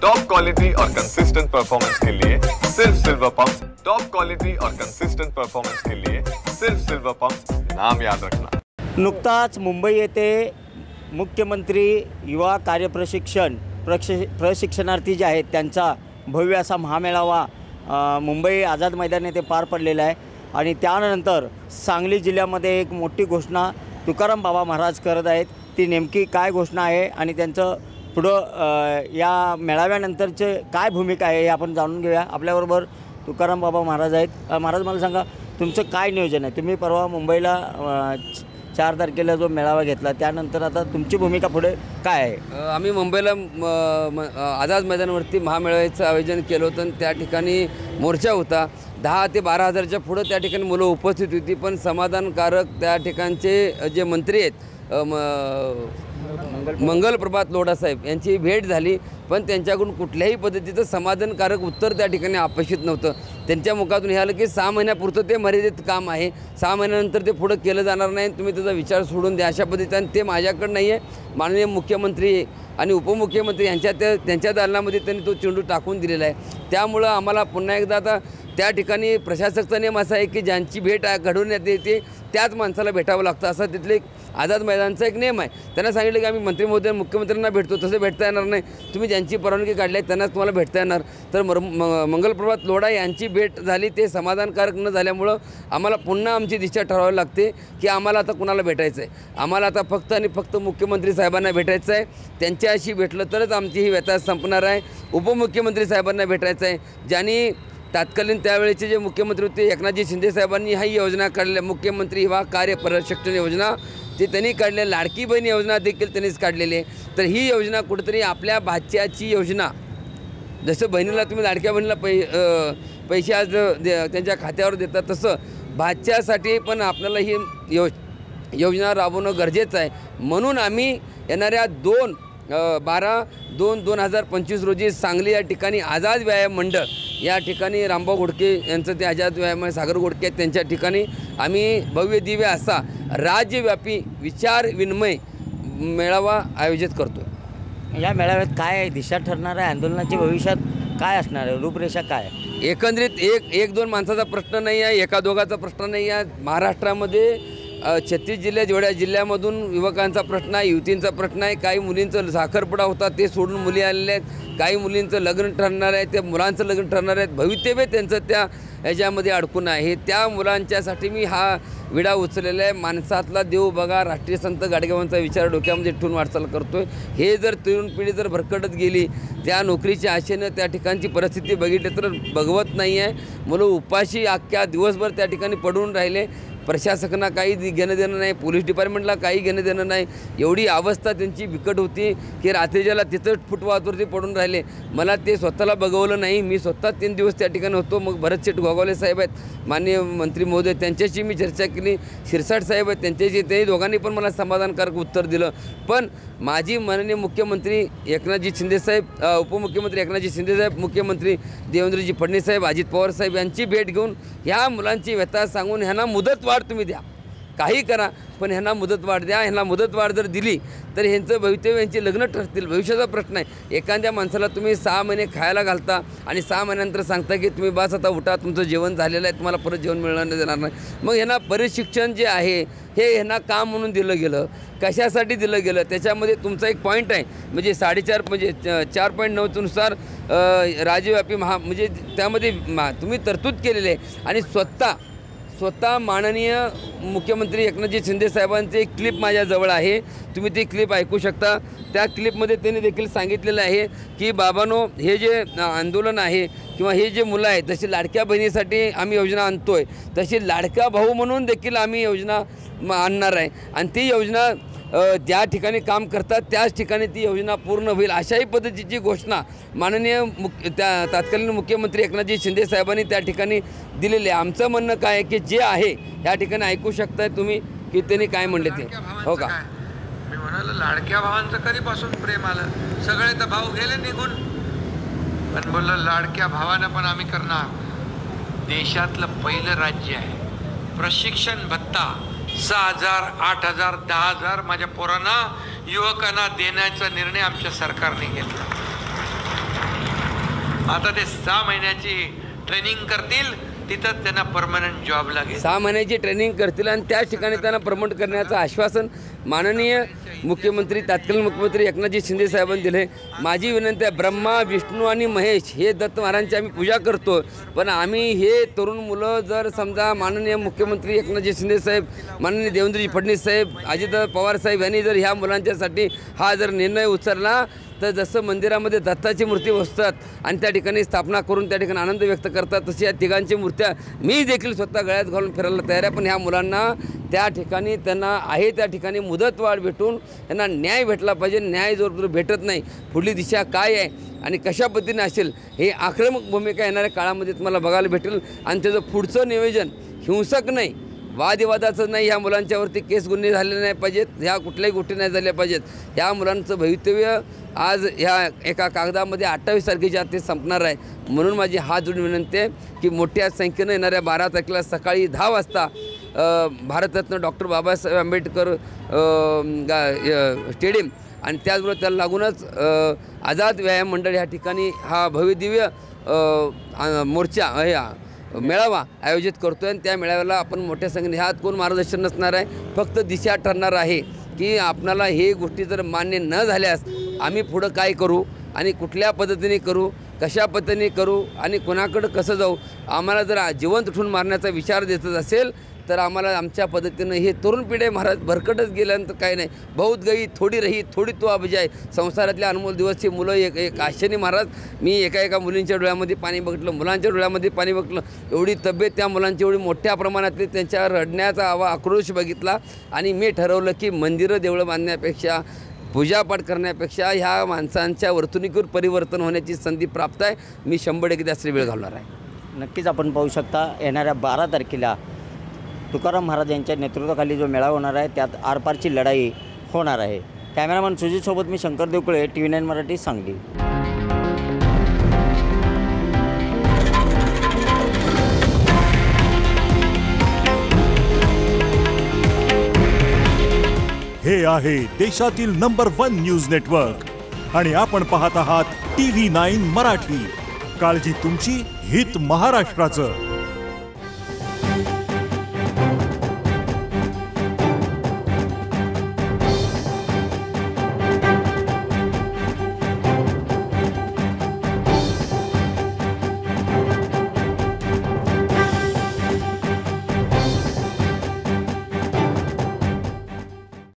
Top quality और consistent performance के लिए सिर्फ सिल्वर पंप्स। टॉप क्वालिटी और कंसिस्टेंट परफॉर्मेंस के लिए सिर्फ सिल्वर पंप्स, नाम याद रखना। नुकताच मुंबई येथे मुख्यमंत्री युवा प्रशिक्षणार्थी जे आहेत त्यांचा भव्य असा महामेळावा मुंबई आझाद मैदान येथे पार पडलेला आहे। आणि त्यानंतर सांगली जिल्ह्यामध्ये एक मोठी घोषणा तुकाराम बाबा महाराज करत आहेत। ती नेमकी काय घोषणा आहे आणि त्यांचं पुढं या मेळाव्यानंतरचे काय भूमिका आहे हे आपण जाणून घेऊया। आपल्याबरोबर तुकाराम बाबा महाराज आहेत। महाराज, मला सांगा तुमचं काय नियोजन आहे? तुम्ही परवा मुंबईला 4 तारखेला जो मेळावा घेतला त्यानंतर आता तुमची भूमिका पुढे काय आहे? आम्ही मुंबईला आझाद मैदानावरती महामेळाव्याचं आयोजन केलं होतं। त्या ठिकाणी मोर्चा होता। 10 ते 12 हजारच्या पुढं त्या ठिकाणी मुलं उपस्थित होती। पण समाधानकारक त्या ठिकाणचे जे मंत्री आहेत मंगल प्रभात लोढा साहेब यांची भेट झाली, पण त्यांच्याकडून कुठल्याही पद्धतीचं समाधानकारक उत्तर त्या ठिकाणी अपेक्षित नव्हतं। त्यांच्या मुखातून हे आलं की 6 महिन्यापुरतं ते मर्यादित काम आहे, 6 महिन्यानंतर ते पुढं केलं जाणार नाही, तुम्ही त्याचा विचार सोडून द्या अशा पद्धतीने ते माझ्याकडे नाही आहे। माननीय मुख्यमंत्री आणि उपमुख्यमंत्री त्यांच्या दालनामध्ये त्यांनी तो चेंडू टाकून दिलेला आहे। त्यामुळं आम्हाला पुन्हा एकदा आता त्या ठिकाणी प्रशासकचा नियम असा आहे की ज्यांची भेट घडवण्यात येते त्याच माणसाला भेटावं लागतं, असा तिथले आझाद मैदानचा एक नियम आहे। त्यांना सांगितलं की आम्ही मंत्री महोदय मुख्यमंत्र्यांना भेटतो, तसं भेटता येणार नाही, तुम्ही ज्यांची परवानगी काढली आहे त्यांनाच तुम्हाला भेटता येणार। तर मंगलप्रभात लोढा यांची भेट झाली, ते समाधानकारक न झाल्यामुळं आम्हाला पुन्हा आमची दिशा ठरवावी लागते की आम्हाला आता कुणाला भेटायचं आहे। आम्हाला आता फक्त आणि फक्त मुख्यमंत्री साहेबांना भेटायचं आहे। त्यांच्याशी भेटलं तरच आमची ही व्यथा संपणार आहे। उपमुख्यमंत्री साहेबांना भेटायचं आहे, ज्यांनी तत्कालीन त्यावेळेचे जे मुख्यमंत्री होते एकनाथजी शिंदे साहेबांनी ही योजना काढल्या, मुख्यमंत्री युवा कार्य प्रशिक्षण योजना, ते त्यांनी काढल्या। लाडकी बहीण योजना देखील त्यांनीच काढलेली आहे। तर ही योजना कुठेतरी आपल्या भाच्याची योजना, जसं बहिणीला तुम्ही लाडक्या बहिणीला पैसे आज त्यांच्या खात्यावर देतात, तसं भाच्यासाठी पण आपल्याला ही योजना राबवणं गरजेचं आहे। म्हणून आम्ही येणाऱ्या 12/2/2025 रोजी सांगली या ठिकाणी आझाद व्यायाम मंडळ या ठिकाणी रामभाऊ घोडके यांचं ते आझाद व्यायाम सागर घोडके त्यांच्या ठिकाणी आम्ही भव्य दिव्य असा राज्यव्यापी विचार विनिमय मेळावा आयोजित करतो। या मेळाव्यात काय दिशा ठरणार आहे? आंदोलनाच्या भविष्यात काय असणार आहे? रूपरेषा काय? एकंदरीत एक दोन माणसाचा प्रश्न नाही आहे, एका दोघाचा प्रश्न नाही आहे। महाराष्ट्रामध्ये 36 जिल्ह्यात जेवढ्या जिल्ह्यामधून युवकांचा प्रश्न आहे, युवतींचा प्रश्न आहे। काही मुलींचं साखरपुडा होता ते सोडून मुली आलेले आहेत, काही मुलींचं लग्न ठरणार आहे, त्या मुलांचं लग्न ठरणार आहेत, भवितव्य त्यांचं त्या ह्याच्यामध्ये अडकून आहे। त्या मुलांच्यासाठी मी हा विडा उचललेला आहे। माणसातला देव बघा, राष्ट्रीय संत गाडगेबाबांचा विचार डोक्यामध्ये ठेवून वाटचाल करतोय। हे जर तरुण पिढी जर भरकटत गेली, त्या नोकरीच्या आशेनं त्या ठिकाणची परिस्थिती बघितली तर बघवत नाही आहे। मुलं उपाशी अख्ख्या दिवसभर त्या ठिकाणी पडून राहिले। प्रशासकांना काही घेणं देणं नाही, पोलीस डिपार्टमेंटला काही घेणं देणं नाही। एवढी अवस्था त्यांची बिकट होती की रात्रीच्याला तिथंच फुटपाथवरती पडून राहिले। मला ते स्वतःला बघवलं नाही, मी स्वतः 3 दिवस त्या ठिकाणी होतो। मग भरत शेठ गोगावले साहेब आहेत, माननीय मंत्री महोदय, त्यांच्याशी मी चर्चा केली। शिरसाट साहेब आहेत, त्यांच्याशी, ते दोघांनी पण मला समाधानकारक उत्तर दिलं। पण माजी माननीय मुख्यमंत्री एकनाथजी शिंदे साहेब, उपमुख्यमंत्री एकनाथजी शिंदे साहेब, मुख्यमंत्री देवेंद्रजी फडणवीस साहेब, अजित पवार साहेब यांची भेट घेऊन ह्या मुलांची व्यथा सांगून ह्यांना मुदतवाढ तुम्ही द्या, काही करा, पण ह्यांना मुदतवाढ द्या। ह्यांना मुदतवाढ जर दिली तर ह्यांचं भवितव्य, यांचे लग्न ठरतील, भविष्याचा प्रश्न आहे। एखाद्या माणसाला तुम्ही 6 महिने खायला घालता आणि 6 महिन्यानंतर सांगता की तुम्ही बस आता उठा, तुमचं जेवण झालेलं आहे, तुम्हाला परत जेवण मिळणार देणार नाही। मग ह्यांना प्रशिक्षण जे आहे हे ह्यांना काम म्हणून दिलं गेलं, कशासाठी दिलं गेलं? त्याच्यामध्ये तुमचा एक पॉईंट आहे, म्हणजे 4.9 नुसार राज्यव्यापी म्हणजे त्यामध्ये तुम्ही तरतूद केलेली आहे। आणि स्वतः माननीय मुख्यमंत्री एकनाथजी शिंदे साहेबांचे एक क्लिप माझ्याजवळ आहे, तुम्ही ती क्लिप ऐकू शकता। त्या क्लिपमध्ये त्यांनी देखील सांगितलेलं आहे की बाबांनो, हे जे आंदोलन आहे किंवा हे जे मुलं आहेत, जशी लाडक्या बहिणीसाठी आम्ही योजना आणतोय, तशी लाडका भाऊ म्हणून देखील आम्ही योजना आणणार आहे। आणि ती योजना ज्या ठिकाणी काम करतात त्याच ठिकाणी ती योजना पूर्ण होईल, अशाही पद्धतीची घोषणा माननीय तत्कालीन मुख्यमंत्री एकनाथजी शिंदे साहेबांनी त्या ठिकाणी दिलेले आहे। आमचं म्हणणं काय आहे की जे आहे या ठिकाणी ऐकू शकताय तुम्ही की त्यांनी काय म्हणले ते, हो का? मी म्हणालो लाडक्या भावांचं कधीपासून प्रेम आलं, सगळे तर भाऊ गेले निघून, पण बोललं लाडक्या भावानं पण आम्ही करणार। देशातलं पहिलं राज्य आहे प्रशिक्षण भत्ता 6,000, 8,000, 10,000 माझ्या पोरांना, युवकांना देण्याचा निर्णय आमच्या सरकारने घेतला। आता ते 6 महिन्याची ट्रेनिंग करतील, तिथं त्यांना परमनंट जॉब लागेल. 6 महिन्याची ट्रेनिंग करतील आणि त्याच ठिकाणी त्यांना प्रमोट करण्याचं आश्वासन माननीय मुख्यमंत्री तत्कालीन मुख्यमंत्री एकनाथजी शिंदे साहेबांनी दिले. माझी विनंती आहे, ब्रह्मा विष्णू आणि महेश हे दत्त महाराजांची आम्ही पूजा करतो, पण आम्ही हे तरुण मुलं जर समजा माननीय मुख्यमंत्री एकनाथजी शिंदे साहेब, माननीय देवेंद्रजी फडणवीस साहेब, अजित पवार साहेब यांनी जर ह्या मुलांच्यासाठी हा जर निर्णय उचलला तर जसं मंदिरामध्ये दत्ताची मूर्ती बसतात आणि त्या ठिकाणी स्थापना करून त्या ठिकाणी आनंद व्यक्त करतात, तशी या तिघांची मूर्त्या मी देखील स्वतः गळ्यात घालून फिरायला तयार आहे. पण ह्या मुलांना त्या ठिकाणी त्यांना आहे त्या ठिकाणी मुदतवाढ भेटून त्यांना न्याय भेटला पाहिजे. न्याय जर भेटत नाही, पुढली दिशा काय आहे आणि कशा पद्धतीने असेल हे आक्रमक भूमिका येणाऱ्या काळामध्ये तुम्हाला बघायला भेटेल. आणि त्याचं पुढचं नियोजन हिंसक नाही, वादविवादाचं नाही, ह्या मुलांच्यावरती केस गुन्हे झाले नाही पाहिजेत, ह्या कुठल्याही गोष्टी नाही झाल्या पाहिजेत. ह्या मुलांचं भवितव्य आज ह्या एका कागदामध्ये 28 तारखेच्या आत ते संपणार आहे. म्हणून माझी हात जोडून विनंती आहे की मोठ्या संख्येनं येणाऱ्या 12 तारखेला सकाळी 10 वाजता भारतरत्न डॉक्टर बाबासाहेब आंबेडकर स्टेडियम आणि त्याचबरोबर त्याला लागूनच आझाद व्यायाम मंडळ ह्या ठिकाणी हा भव्यदिव्य मोर्चा मेळावा आयोजित करतो आहे. आणि त्या मेळाव्याला आपण मोठ्या संख्येने ह्यात कोण मार्गदर्शन नसणार आहे, फक्त दिशा ठरणार आहे की आपणाला हे गोष्टी जर मान्य न झाल्यास आम्ही पुढं काय करू आणि कुठल्या पद्धतीने करू, कशा पद्धतीने करू आणि कोणाकडं कसं जाऊ. आम्हाला जर जिवंत उठून मारण्याचा विचार देतच असेल तर आम्हाला आमच्या पद्धतीनं हे तरुण पिढी महाराज भरकटच गेल्यानंतर काही नाही. बहुत गई थोडी रही थोडी तो अबजाय. संसारातले अनमोल दिवसची मुलं एक आश्चर्य महाराज. मी एका मुलींच्या डोळ्यामध्ये पाणी बघितलं, मुलांच्या डोळ्यामध्ये पाणी बघितलं. एवढी तब्येत त्या मुलांची एवढी मोठ्या प्रमाणातली त्यांच्या रडण्याचा आक्रोश बघितला आणि मी ठरवलं की मंदिरं देवळं बांधण्यापेक्षा, पूजापाठ करण्यापेक्षा ह्या माणसांच्या वर्तणुकीवर परिवर्तन होण्याची संधी प्राप्त आहे. मी 100% जास्त वेळ घालवणार आहे. नक्कीच आपण पाहू शकता येणाऱ्या 12 तारखेला तुकाराम महाराज यांच्या नेतृत्वाखाली जो मेळावा होणार आहे त्यात आरपारची लढाई होणार आहे. कॅमेरामन सुजितसोबत मी शंकर देवकुळे, TV9 मराठी, सांगली. हे आहे देशातील नंबर 1 न्यूज नेटवर्क आणि आपण पाहत आहात TV9 मराठी. काळजी तुमची, हित महाराष्ट्राचं.